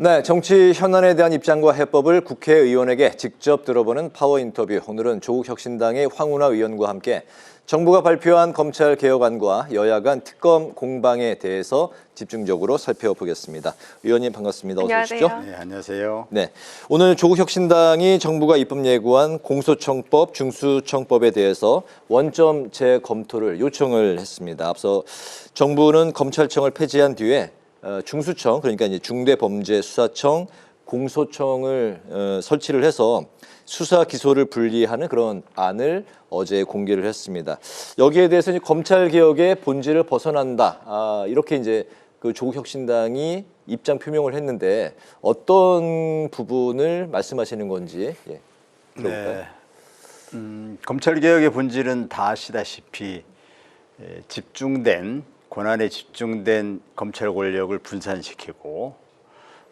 네, 정치 현안에 대한 입장과 해법을 국회의원에게 직접 들어보는 파워 인터뷰. 오늘은 조국혁신당의 황운하 의원과 함께 정부가 발표한 검찰개혁안과 여야 간 특검 공방에 대해서 집중적으로 살펴보겠습니다. 의원님 반갑습니다. 어서 오십시오. 네, 안녕하세요. 네, 오늘 조국혁신당이 정부가 입법 예고한 공소청법, 중수청법에 대해서 원점 재검토를 요청을 했습니다. 앞서 정부는 검찰청을 폐지한 뒤에 중수청, 그러니까 이제 중대범죄수사청, 공소청을 설치를 해서 수사 기소를 분리하는 그런 안을 어제 공개를 했습니다. 여기에 대해서 이제 검찰 개혁의 본질을 벗어난다. 이렇게 이제 그 조국혁신당이 입장 표명을 했는데 어떤 부분을 말씀하시는 건지 들어볼까요? 네, 검찰 개혁의 본질은 다 아시다시피 권한에 집중된 검찰 권력을 분산시키고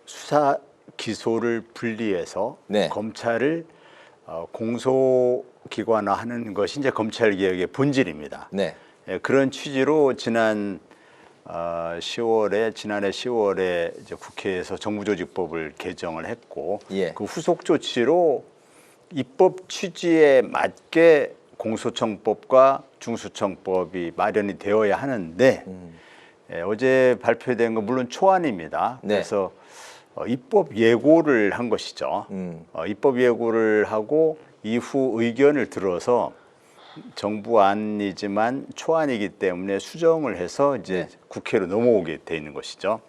수사 기소를 분리해서 네. 검찰을 공소기관화하는 것이 이제 검찰 개혁의 본질입니다. 네. 그런 취지로 지난해 10월에 이제 국회에서 정부조직법을 개정을 했고 그 후속 조치로 입법 취지에 맞게 공소청법과 중수청법이 마련이 되어야 하는데 어제 발표된 건 물론 초안입니다. 네. 그래서 입법 예고를 한 것이죠. 입법 예고를 하고 이후 의견을 들어서 정부안이지만 초안이기 때문에 수정을 해서 이제 국회로 넘어오게 돼 있는 것이죠.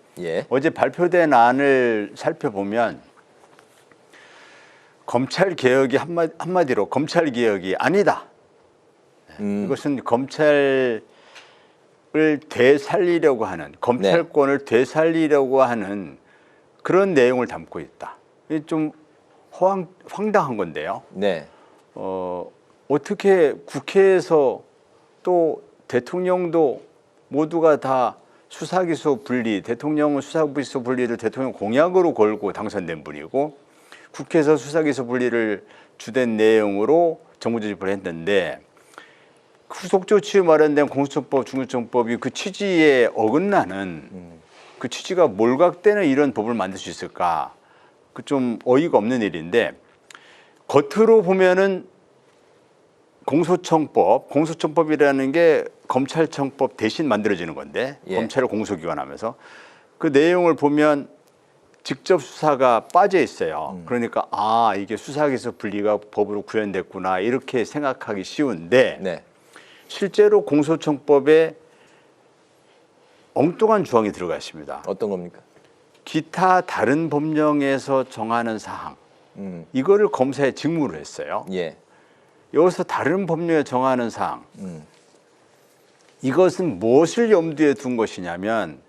어제 발표된 안을 살펴보면 검찰 개혁이 한마디로 검찰 개혁이 아니다. 이것은 검찰을 되살리려고 하는, 검찰권을 되살리려고 하는 그런 내용을 담고 있다. 이게 좀 황당한 건데요. 네. 어떻게 국회에서 또 대통령도 모두가 다 수사기소 분리, 대통령은 수사기소 분리를 대통령 공약으로 걸고 당선된 분이고 국회에서 수사기소 분리를 주된 내용으로 정부조직을 했는데 후속 조치에 마련된 공수처법, 중수청법이 그 취지에 어긋나는 그 취지가 몰각되는 이런 법을 만들 수 있을까? 그 좀 어이가 없는 일인데 겉으로 보면은 공소청법이라는 게 검찰청법 대신 만들어지는 건데 검찰을 공소기관하면서 그 내용을 보면 직접 수사가 빠져 있어요. 그러니까 이게 수사기소 분리가 법으로 구현됐구나 이렇게 생각하기 쉬운데 실제로 공소청법에 엉뚱한 조항이 들어가 있습니다. 어떤 겁니까? 기타 다른 법령에서 정하는 사항 이거를 검사에 직무를 했어요. 여기서 다른 법령에 정하는 사항 이것은 무엇을 염두에 둔 것이냐면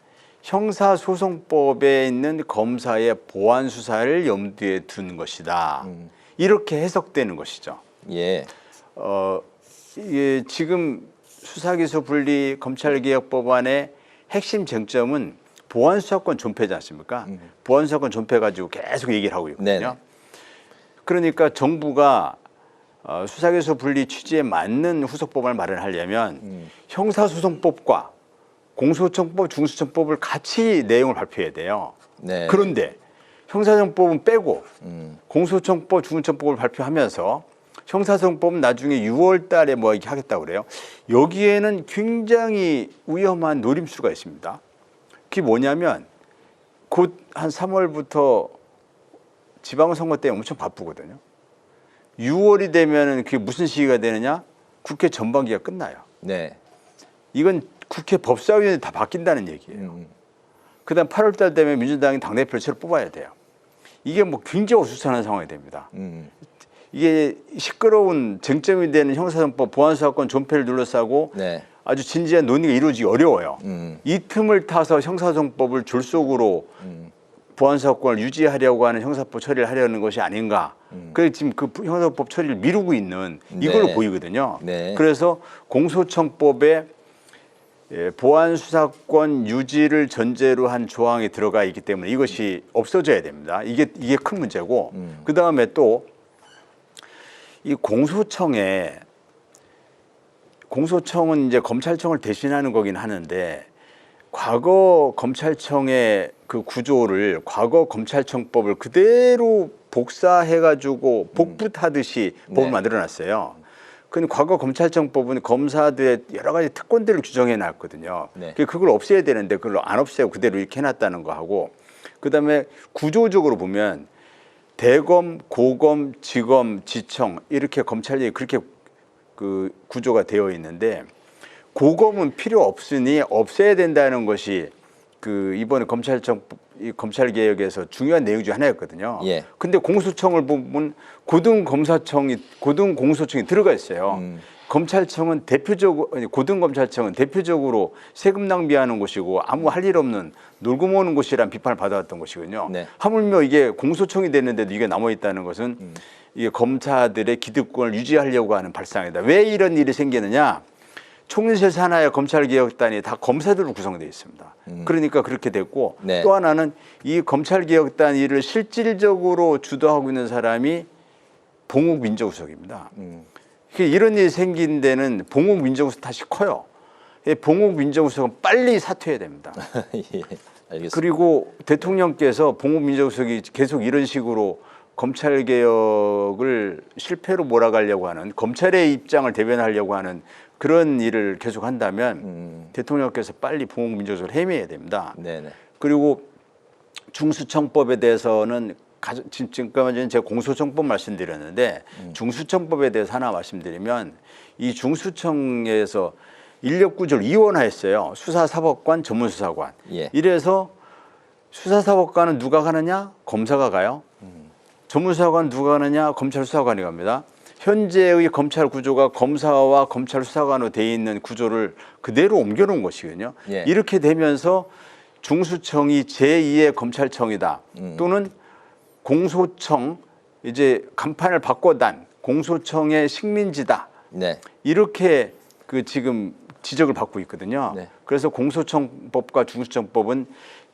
형사소송법에 있는 검사의 보안 수사를 염두에 둔 것이다. 이렇게 해석되는 것이죠. 이게 지금 수사기소 분리 검찰개혁법안의 핵심 쟁점은 보안수사권 존폐지 않습니까? 보안수사권 존폐 가지고 계속 얘기를 하고 있거든요. 그러니까 정부가 수사기소 분리 취지에 맞는 후속법안을 마련하려면 형사소송법과 공소청법, 중수청법을 같이 내용을 발표해야 돼요. 그런데 형사소송법은 빼고 공소청법, 중수청법을 발표하면서 형사소송법은 나중에 6월 달에 뭐 이렇게 하겠다고 그래요. 여기에는 굉장히 위험한 노림수가 있습니다. 그게 뭐냐면 곧 한 3월부터 지방선거 때문에 엄청 바쁘거든요. 6월이 되면은 그게 무슨 시기가 되느냐? 국회 전반기가 끝나요. 이건 국회 법사위원회 다 바뀐다는 얘기예요. 그다음 8월 달 되면 민주당이 당대표를 새로 뽑아야 돼요. 이게 뭐 굉장히 어수선한 상황이 됩니다. 이게 시끄러운 쟁점이 되는 형사소송법 보안수사권 존폐를 둘러싸고 아주 진지한 논의가 이루어지기 어려워요. 이 틈을 타서 형사소송법을 졸속으로 보안수사권을 유지하려고 하는 형사법 처리를 하려는 것이 아닌가. 그래서 지금 그 형사법 처리를 미루고 있는 이걸로 보이거든요. 그래서 공소청법에 보안수사권 유지를 전제로 한 조항이 들어가 있기 때문에 이것이 없어져야 됩니다. 이게 큰 문제고 그 다음에 또 이 공소청은 이제 검찰청을 대신하는 거긴 하는데 과거 검찰청의 그 구조를 과거 검찰청법을 그대로 복사해가지고 복붙하듯이 법을 네. 만들어놨어요. 근데 과거 검찰청법은 검사들의 여러 가지 특권들을 규정해놨거든요. 네. 그걸 없애야 되는데 그걸 안 없애고 그대로 이렇게 해놨다는 거 하고, 그다음에 구조적으로 보면 대검, 고검, 지검, 지청 이렇게 검찰이 그렇게 그 구조가 되어 있는데, 고검은 필요 없으니 없애야 된다는 것이 그 이번에 검찰 개혁에서 중요한 내용 중 하나였거든요. 예. 근데 공수청을 보면 고등 공소청이 들어가 있어요. 검찰청은 대표적으로, 고등 검찰청은 대표적으로 세금 낭비하는 곳이고 아무 할 일 없는 놀고 모는 곳이란 비판을 받아왔던 것이거든요. 네. 하물며 이게 공소청이 됐는데도 이게 남아 있다는 것은 이게 검사들의 기득권을 유지하려고 하는 발상이다. 왜 이런 일이 생기느냐? 총리실 산하의 검찰개혁단이 다 검사들로 구성되어 있습니다. 그러니까 그렇게 됐고, 네. 또 하나는 이 검찰개혁단 일을 실질적으로 주도하고 있는 사람이 봉옥민정수석입니다. 이런 일이 생긴 데는 봉옥민정수석 탓이 커요. 봉옥민정수석은 빨리 사퇴해야 됩니다. 예, 알겠습니다. 그리고 대통령께서 봉옥민정수석이 계속 이런 식으로 검찰개혁을 실패로 몰아가려고 하는, 검찰의 입장을 대변하려고 하는 그런 일을 계속 한다면 대통령께서 빨리 봉옥민정수석을 해임해야 됩니다. 네네. 그리고 중수청법에 대해서는 지금까지는 제가 공소청법 말씀드렸는데 중수청법에 대해서 하나 말씀드리면, 이 중수청에서 인력구조를 이원화했어요. 수사사법관, 전문수사관. 예. 이래서 수사사법관은 누가 가느냐? 검사가 가요. 전문수사관 누가 가느냐? 검찰수사관이 갑니다. 현재의 검찰 구조가 검사와 검찰 수사관으로 돼 있는 구조를 그대로 옮겨놓은 것이거든요. 예. 이렇게 되면서 중수청이 제2의 검찰청이다. 또는 공소청, 이제 간판을 바꿔단 공소청의 식민지다. 네. 이렇게 그 지금 지적을 받고 있거든요. 네. 그래서 공소청법과 중수청법은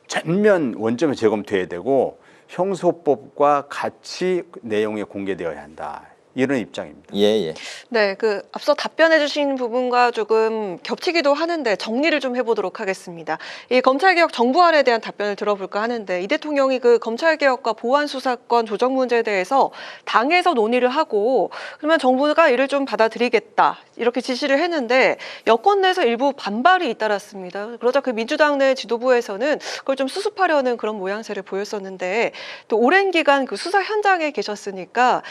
전면 원점에 재검토해야 되고 형소법과 같이 내용이 공개되어야 한다. 이런 입장입니다. 예, 예. 네, 앞서 답변해 주신 부분과 조금 겹치기도 하는데 정리를 좀 해보도록 하겠습니다. 이 검찰개혁 정부안에 대한 답변을 들어볼까 하는데, 이 대통령이 그 검찰개혁과 보안수사권 조정 문제에 대해서 당에서 논의를 하고 그러면 정부가 이를 좀 받아들이겠다 이렇게 지시를 했는데, 여권 내에서 일부 반발이 잇따랐습니다. 그러자 그 민주당 내 지도부에서는 그걸 좀 수습하려는 그런 모양새를 보였었는데, 또 오랜 기간 그 수사 현장에 계셨으니까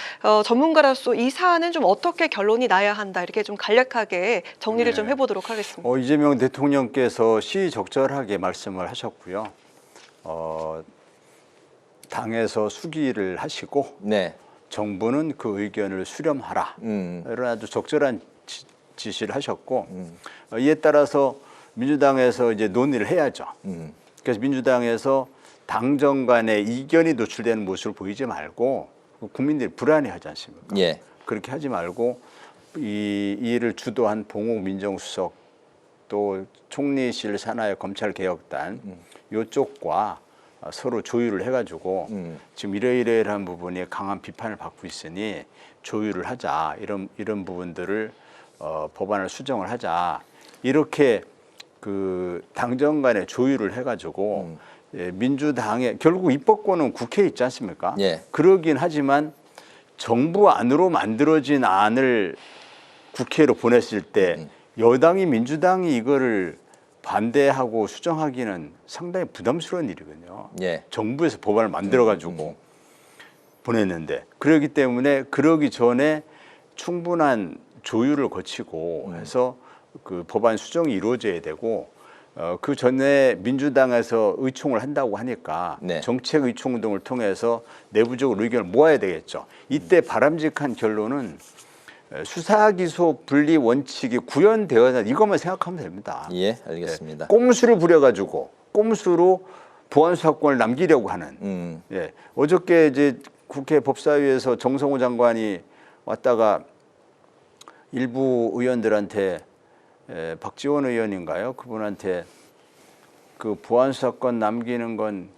전문가라 이 사안은 좀 어떻게 결론이 나야 한다, 이렇게 좀 간략하게 정리를 좀 해보도록 하겠습니다. 이재명 대통령께서 시의적절하게 말씀을 하셨고요. 당에서 수기를 하시고 네. 정부는 그 의견을 수렴하라. 이런 아주 적절한 지시를 하셨고, 이에 따라서 민주당에서 이제 논의를 해야죠. 그래서 민주당에서 당정 간에 이견이 노출되는 모습을 보이지 말고, 국민들이 불안해하지 않습니까? 예. 그렇게 하지 말고 이 일을 주도한 봉옥 민정수석, 또 총리실 산하의 검찰개혁단 이쪽과 서로 조율을 해가지고 지금 이러이러한 부분이 강한 비판을 받고 있으니 조율을 하자, 이런 부분들을 법안을 수정을 하자, 이렇게 그 당정 간에 조율을 해가지고 민주당의 결국 입법권은 국회에 있지 않습니까? 예. 그러긴 하지만 정부 안으로 만들어진 안을 국회로 보냈을 때 여당이 민주당이 이거를 반대하고 수정하기는 상당히 부담스러운 일이거든요. 예. 정부에서 법안을 만들어가지고 보냈는데, 그렇기 때문에 그러기 전에 충분한 조율을 거치고 해서 그 법안 수정이 이루어져야 되고, 그 전에 민주당에서 의총을 한다고 하니까 네. 정책 의총 등을 통해서 내부적으로 의견을 모아야 되겠죠. 이때 바람직한 결론은 수사기소 분리 원칙이 구현되어야, 이것만 생각하면 됩니다. 예, 알겠습니다. 꼼수를 부려가지고 꼼수로 보안수사권을 남기려고 하는. 예. 어저께 이제 국회 법사위에서 정성호 장관이 왔다가 일부 의원들한테, 박지원 의원인가요? 그분한테 그 보안수사권 남기는 건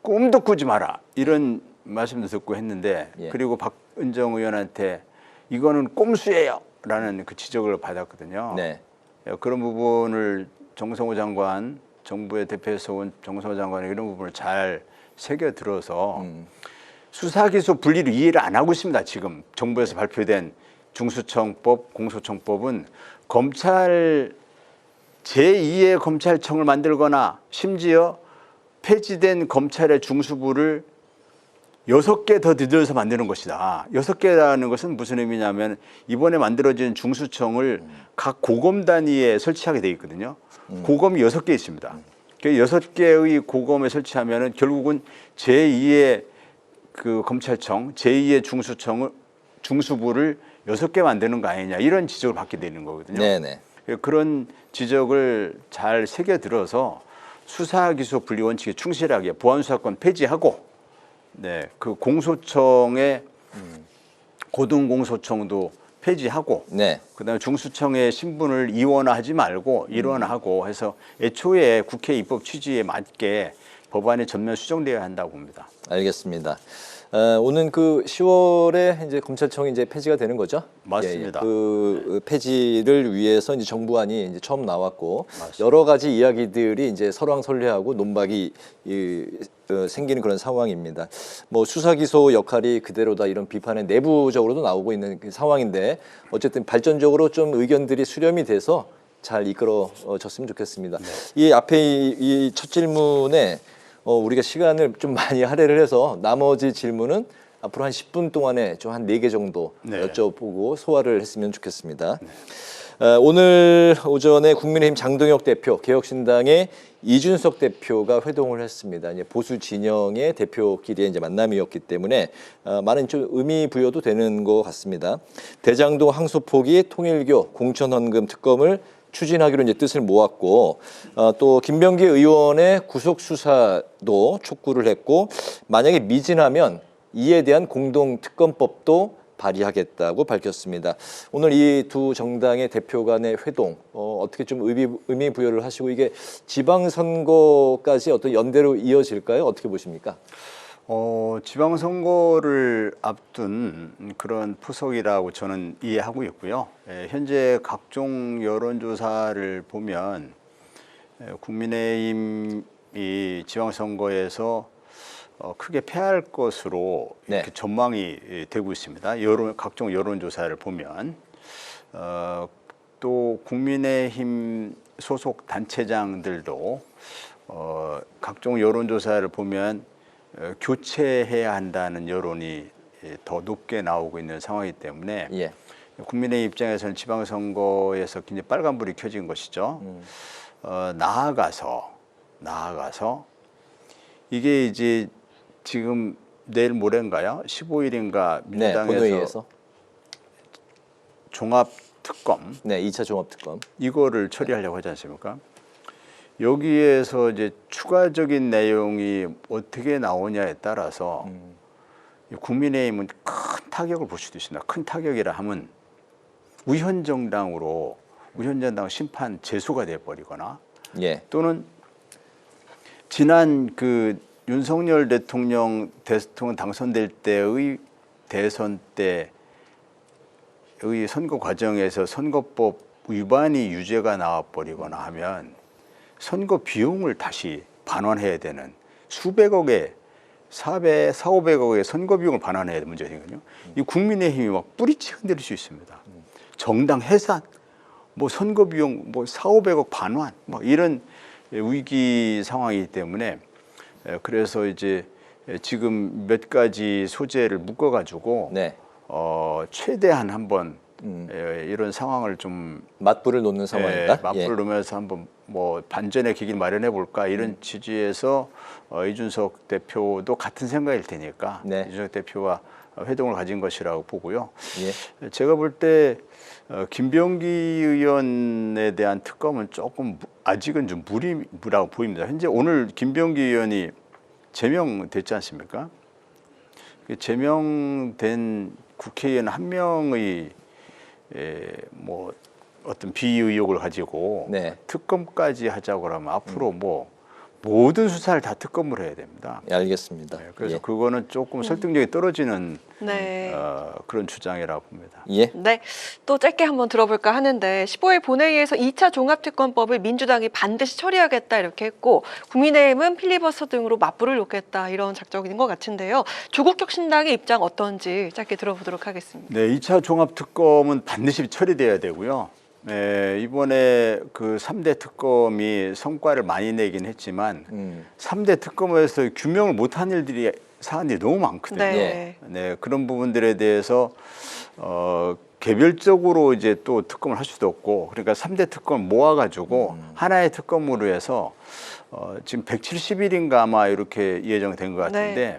꿈도 꾸지 마라, 이런 말씀도 듣고 했는데, 예. 그리고 박은정 의원한테 이거는 꼼수예요 라는 그 지적을 받았거든요. 네. 그런 부분을 정성호 장관, 정부의 대표에서 온 정성호 장관의 이런 부분을 잘 새겨 들어서 수사기소 분리를 이해를 안 하고 있습니다. 지금 정부에서 발표된 중수청법, 공소청법은 검찰 제2의 검찰청을 만들거나 심지어 폐지된 검찰의 중수부를 6개 더 늘려서 만드는 것이다. 6개라는 것은 무슨 의미냐면 이번에 만들어진 중수청을 각 고검 단위에 설치하게 돼 있거든요. 고검이 6개 있습니다. 그 6개의 고검에 설치하면은 결국은 제2의 그 검찰청, 제2의 중수부를 6개 만드는 거 아니냐 이런 지적을 받게 되는 거거든요. 네네. 그런 지적을 잘 새겨 들어서 수사기소 분리 원칙에 충실하게 보안수사권 폐지하고, 네, 그 공소청의 고등공소청도 폐지하고, 네. 그다음에 중수청의 신분을 이원화하지 말고 일원화하고 해서 애초에 국회 입법 취지에 맞게 법안이 전면 수정되어야 한다고 봅니다. 알겠습니다. 오는 그 10월에 이제 검찰청이 이제 폐지가 되는 거죠? 맞습니다. 예, 그 폐지를 위해서 이제 정부안이 이제 처음 나왔고 맞습니다. 여러 가지 이야기들이 이제 설왕설래하고 논박이 생기는 그런 상황입니다. 뭐 수사 기소 역할이 그대로다 이런 비판은 내부적으로도 나오고 있는 그 상황인데 어쨌든 발전적으로 좀 의견들이 수렴이 돼서 잘 이끌어졌으면 좋겠습니다. 네. 이 앞에 이 첫 질문에 우리가 시간을 좀 많이 할애를 해서 나머지 질문은 앞으로 한 10분 동안에 좀 한 4개 정도 네. 여쭤보고 소화를 했으면 좋겠습니다. 오늘 오전에 국민의힘 장동혁 대표, 개혁신당의 이준석 대표가 회동을 했습니다. 이제 보수 진영의 대표끼리의 이제 만남이었기 때문에 많은 좀 의미 부여도 되는 것 같습니다. 대장동 항소 포기, 통일교, 공천헌금 특검을 추진하기로 이제 뜻을 모았고 또 김병기 의원의 구속 수사도 촉구를 했고 만약에 미진하면 이에 대한 공동 특검법도 발의하겠다고 밝혔습니다. 오늘 이 두 정당의 대표 간의 회동 어떻게 좀 의미 부여를 하시고 이게 지방선거까지 어떤 연대로 이어질까요? 어떻게 보십니까? 지방선거를 앞둔 그런 포석이라고 저는 이해하고 있고요. 현재 각종 여론조사를 보면 국민의힘이 지방선거에서 크게 패할 것으로 이렇게 네. 전망이 되고 있습니다. 각종 여론조사를 보면 또 국민의힘 소속 단체장들도 각종 여론조사를 보면 교체해야 한다는 여론이 더 높게 나오고 있는 상황이기 때문에 예. 국민의 입장에서는 지방선거에서 굉장히 빨간불이 켜진 것이죠. 나아가서 이게 이제 지금 내일 모레인가요? 15일인가 민주당에서 본회의에서 종합특검, 2차 종합특검 이거를 처리하려고 하지 않습니까? 여기에서 이제 추가적인 내용이 어떻게 나오냐에 따라서 국민의힘은 큰 타격을 볼 수도 있습니다. 큰 타격이라 하면 우현정당 심판 제소가 돼버리거나 예. 또는 지난 그 윤석열 대통령 당선될 때의 대선 때의 선거 과정에서 선거법 위반이 유죄가 나와버리거나 하면 선거 비용을 다시 반환해야 되는 수백억의 400~500억의 선거 비용을 반환해야 되는 문제거든요. 이 국민의힘이 막 뿌리째 흔들릴 수 있습니다. 정당 해산, 뭐 선거 비용, 뭐 400~500억 반환, 뭐 이런 위기 상황이기 때문에 그래서 이제 지금 몇 가지 소재를 묶어가지고 네. 최대한 한번 이런 상황을 좀 맞불을 놓는 상황이다. 맞불을 놓으면서 한번 뭐 반전의 계기를 마련해 볼까 이런 취지에서 이준석 대표도 같은 생각일 테니까 네. 이준석 대표와 회동을 가진 것이라고 보고요. 예. 제가 볼 때 김병기 의원에 대한 특검은 조금 아직은 좀 무리라고 보입니다. 현재 오늘 김병기 의원이 제명됐지 않습니까? 제명된 국회의원 한 명의 뭐 어떤 비의혹을 가지고 네. 특검까지 하자고 하면 앞으로 뭐 모든 수사를 다 특검으로 해야 됩니다. 예, 알겠습니다. 그래서 예. 그거는 조금 설득력이 떨어지는 네. 그런 주장이라고 봅니다. 예. 네, 또 짧게 한번 들어볼까 하는데 15일 본회의에서 2차 종합특검법을 민주당이 반드시 처리하겠다 이렇게 했고 국민의힘은 필리버스터 등으로 맞불을 놓겠다 이런 작정인 것 같은데요. 조국혁신당의 입장 어떤지 짧게 들어보도록 하겠습니다. 네, 2차 종합특검은 반드시 처리돼야 되고요. 네, 이번에 그 3대 특검이 성과를 많이 내긴 했지만 3대 특검에서 규명을 못한 일들이 사안들이 너무 많거든요. 네. 네, 그런 부분들에 대해서 개별적으로 이제 또 특검을 할 수도 없고 그러니까 3대 특검을 모아가지고 하나의 특검으로 해서 지금 170일인가 아마 이렇게 예정된 것 같은데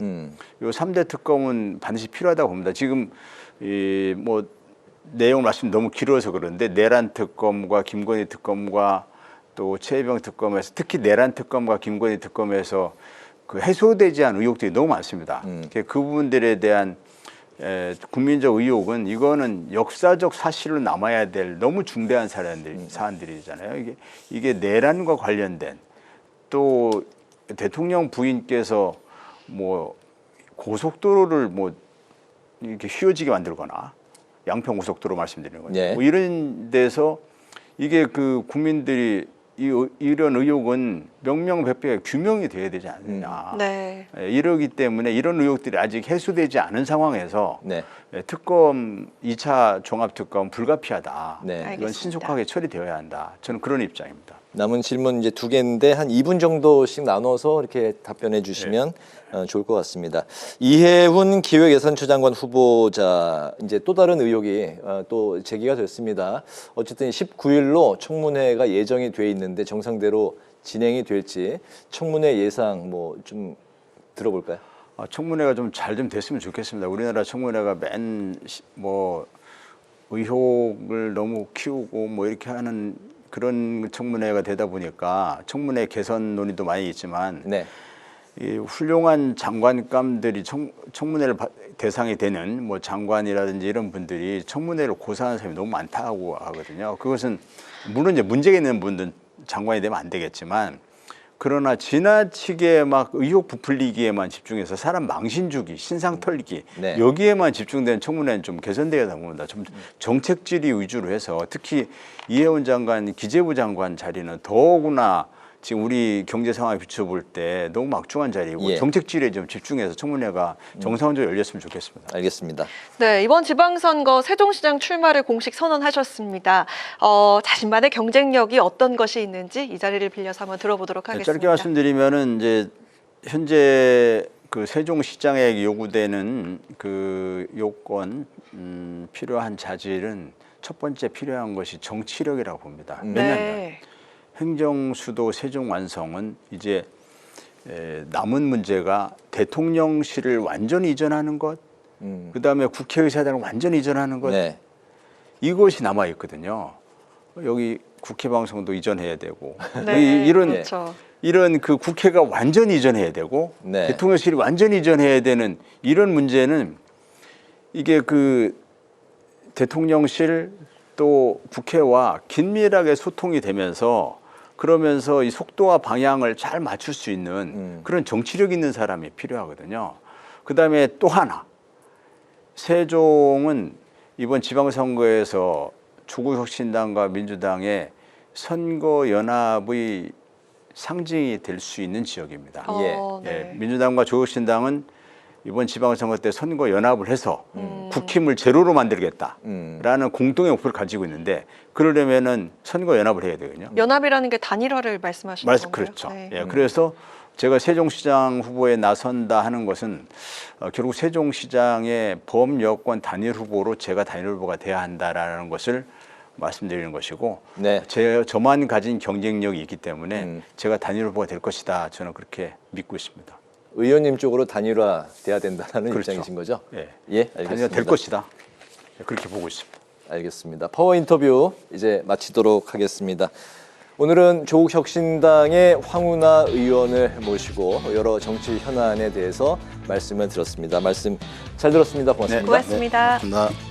요 3대 특검은 반드시 필요하다고 봅니다. 지금 이 뭐 내용 말씀 너무 길어서 그런데 내란 특검과 김건희 특검과 또 최혜병 특검에서 특히 내란 특검과 김건희 특검에서 그 해소되지 않은 의혹들이 너무 많습니다. 그 부분들에 대한 국민적 의혹은 이거는 역사적 사실로 남아야 될 너무 중대한 사안들이잖아요. 이게 내란과 관련된 또 대통령 부인께서 뭐 고속도로를 뭐 이렇게 휘어지게 만들거나 양평 고속도로 말씀드리는 거죠. 네. 뭐 이런 데서 이게 그 국민들이 이런 의혹은 명명백백하게 규명이 돼야 되지 않느냐. 네. 이러기 때문에 이런 의혹들이 아직 해소되지 않은 상황에서 네. 특검 2차 종합특검 불가피하다. 네. 이건 알겠습니다. 신속하게 처리되어야 한다. 저는 그런 입장입니다. 남은 질문 이제 2개인데 한 2분 정도씩 나눠서 이렇게 답변해 주시면 좋을 것 같습니다. 이해훈 기획예산처 장관 후보자 이제 또 다른 의혹이 또 제기가 됐습니다. 어쨌든 19일로 청문회가 예정이 돼 있는데 정상대로 진행이 될지 청문회 예상 뭐 좀 들어볼까요? 청문회가 좀 잘 좀 됐으면 좋겠습니다. 우리나라 청문회가 뭐 의혹을 너무 키우고 뭐 이렇게 하는 그런 청문회가 되다 보니까 청문회 개선 논의도 많이 있지만 네. 이 훌륭한 장관감들이 청문회를 대상이 되는 뭐 장관이라든지 이런 분들이 청문회를 고사하는 사람이 너무 많다고 하거든요. 그것은 물론 이제 문제가 있는 분들은 장관이 되면 안 되겠지만 그러나 지나치게 막 의혹 부풀리기에만 집중해서 사람 망신 주기, 신상 털기 네. 여기에만 집중된 청문회는 좀 개선돼야 됩니다. 좀 정책 질의 위주로 해서 특히 이해훈 장관, 기재부 장관 자리는 더구나 지금 우리 경제 상황에 비춰볼 때 너무 막중한 자리고 예. 정책 질의에 좀 집중해서 청문회가 정상적으로 열렸으면 좋겠습니다. 알겠습니다. 네, 이번 지방선거 세종시장 출마를 공식 선언하셨습니다. 자신만의 경쟁력이 어떤 것이 있는지 이 자리를 빌려서 한번 들어보도록 하겠습니다. 짧게 말씀드리면은 이제 현재 그 세종시장에 요구되는 그 요건 필요한 자질은 첫 번째 필요한 것이 정치력이라고 봅니다. 왜냐하면 네. 행정수도 세종 완성은 이제 남은 문제가 대통령실을 완전히 이전하는 것, 그다음에 국회의사당을 완전히 이전하는 것, 네. 이것이 남아 있거든요. 여기 국회 방송도 이전해야 되고 네, 이런 그렇죠. 이런 그 국회가 완전히 이전해야 되고 네. 대통령실이 완전히 이전해야 되는 이런 문제는 이게 그 대통령실 또 국회와 긴밀하게 소통이 되면서 그러면서 이 속도와 방향을 잘 맞출 수 있는 그런 정치력 있는 사람이 필요하거든요. 그다음에 또 하나 세종은 이번 지방선거에서 조국혁신당과 민주당의 선거 연합의 상징이 될 수 있는 지역입니다. 네. 민주당과 조국혁신당은 이번 지방선거 때 선거 연합을 해서 국힘을 제로로 만들겠다라는 공동의 목표를 가지고 있는데 그러려면은 선거 연합을 해야 되거든요. 연합이라는 게 단일화를 말씀하시는 건가요? 그렇죠. 네. 예, 그래서 제가 세종시장 후보에 나선다 하는 것은 결국 세종시장의 범여권 단일 후보로 제가 단일 후보가 돼야 한다라는 것을 말씀드리는 것이고 네. 저만 가진 경쟁력이 있기 때문에 제가 단일 후보가 될 것이다. 저는 그렇게 믿고 있습니다. 의원님 쪽으로 단일화돼야 된다는 그렇죠. 입장이신 거죠? 예, 예, 단일화 알겠습니다. 될 것이다. 그렇게 보고 있습니다. 알겠습니다. 파워 인터뷰 이제 마치도록 하겠습니다. 오늘은 조국혁신당의 황운하 의원을 모시고 여러 정치 현안에 대해서 말씀을 들었습니다. 말씀 잘 들었습니다. 고맙습니다. 고맙습니다. 고맙습니다.